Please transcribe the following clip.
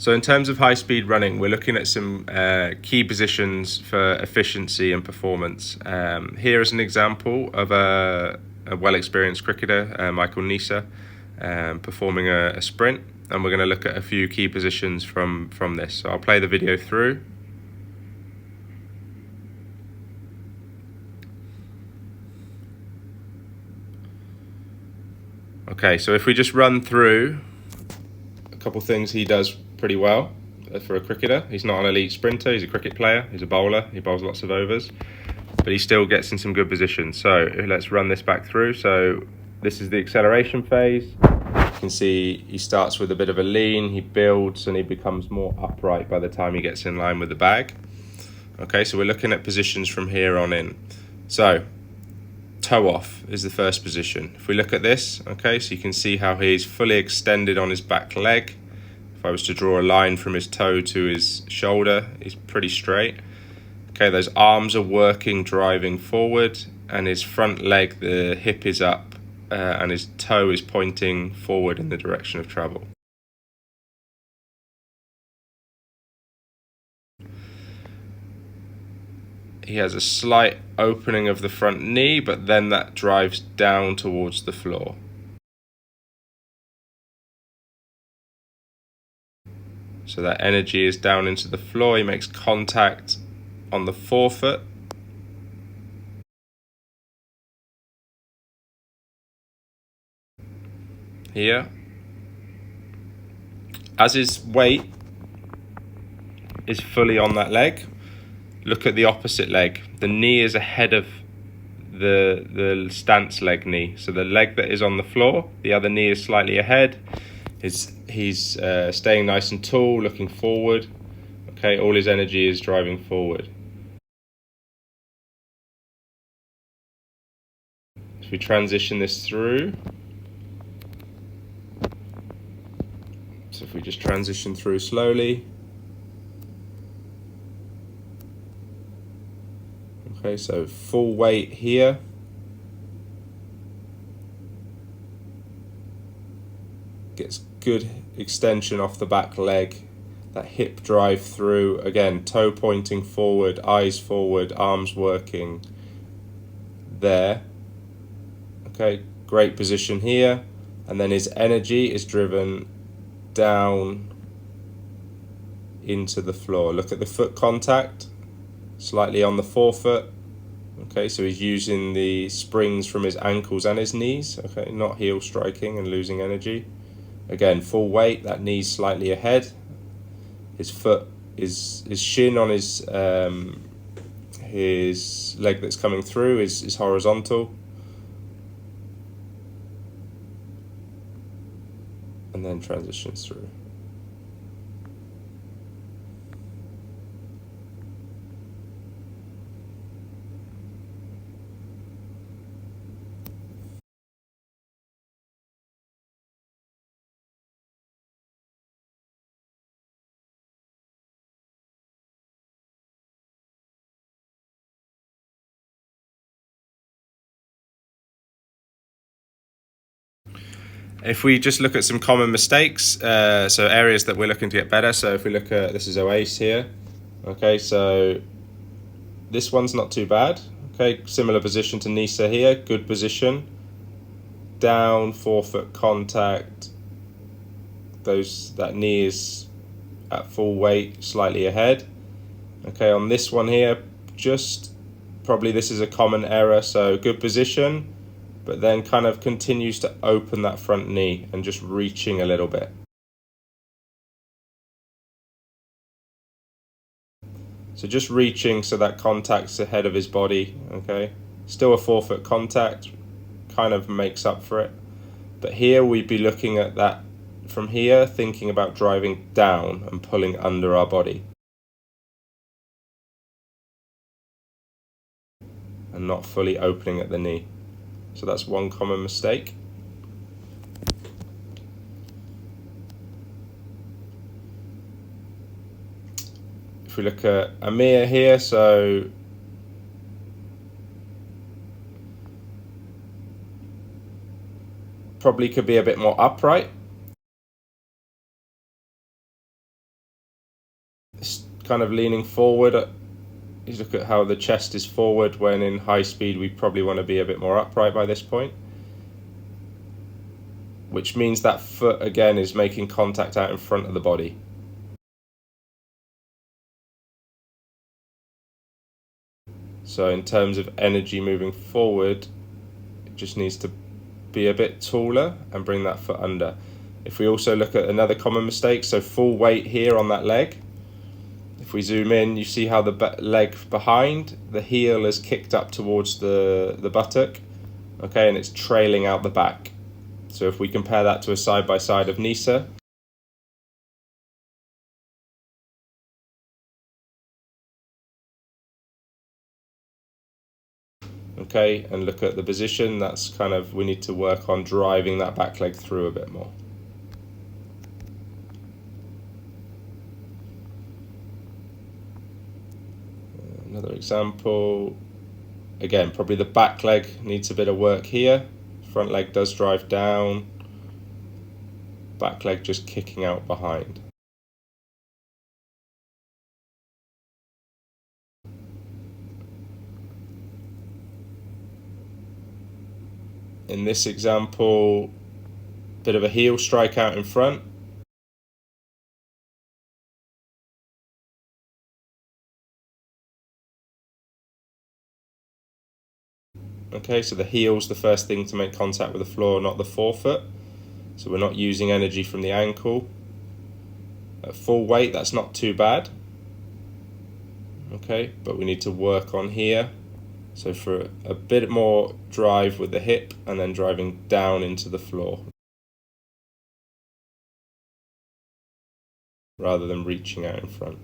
So in terms of high-speed running, we're looking at some key positions for efficiency and performance. Here is an example of a well-experienced cricketer, Michael Neser, performing a sprint, and we're going to look at a few key positions from this. So I'll play the video through. Okay, so if we just run through a couple things he does pretty well for a cricketer. He's not an elite sprinter, he's a cricket player, he's a bowler, he bowls lots of overs, but he still gets in some good positions. So let's run this back through. So this is the acceleration phase. You can see he starts with a bit of a lean, he builds and he becomes more upright by the time he gets in line with the bag. Okay, so we're looking at positions from here on in. So toe off is the first position. If we look at this, okay, so you can see how he's fully extended on his back leg. If I was to draw a line from his toe to his shoulder, he's pretty straight. Okay, those arms are working, driving forward, and his front leg, the hip is up, and his toe is pointing forward in the direction of travel. He has a slight opening of the front knee, but then that drives down towards the floor. So that energy is down into the floor. He makes contact on the forefoot. Here. As his weight is fully on that leg, look at the opposite leg. The knee is ahead of the stance leg knee. So the leg that is on the floor, the other knee is slightly ahead. He's staying nice and tall, looking forward. Okay, all his energy is driving forward. If we transition this through, so if we just transition through slowly. Okay, so full weight here. Gets good extension off the back leg. That hip drive through, again, toe pointing forward, eyes forward, arms working there. Okay, great position here. And then his energy is driven down into the floor. Look at the foot contact, slightly on the forefoot. Okay, so he's using the springs from his ankles and his knees. Okay, not heel striking and losing energy. Again, full weight, that knee's slightly ahead. His foot is his shin on his leg that's coming through is horizontal. And then transitions through. If we just look at some common mistakes, so areas that we're looking to get better. So if we look at, this is Oase here. Okay, so this one's not too bad. Okay, similar position to Neser here, good position. Down, forefoot contact. That knee is at full weight, slightly ahead. Okay, on this one here, just probably this is a common error. So good position, but then kind of continues to open that front knee and just reaching a little bit. So just reaching so that contact's ahead of his body, okay? Still a forefoot contact, kind of makes up for it. But here we'd be looking at that from here, thinking about driving down and pulling under our body. And not fully opening at the knee. So that's one common mistake. If we look at Amir here, so probably could be a bit more upright. kind of leaning forward. You look at how the chest is forward, when in high speed we probably want to be a bit more upright by this point. Which means that foot again is making contact out in front of the body. So in terms of energy moving forward, it just needs to be a bit taller and bring that foot under. If we also look at another common mistake, so full weight here on that leg. If we zoom in, you see how the leg behind, the heel is kicked up towards the buttock, okay, and it's trailing out the back. So if we compare that to a side-by-side of Nisa, okay, and look at the position, that's kind of, we need to work on driving that back leg through a bit more. Another example, again, probably the back leg needs a bit of work here. Front leg does drive down, back leg just kicking out behind. In this example, bit of a heel strike out in front. Okay, so the heel's the first thing to make contact with the floor, not the forefoot. So we're not using energy from the ankle. At full weight, that's not too bad. Okay, but we need to work on here. So for a bit more drive with the hip and then driving down into the floor, rather than reaching out in front.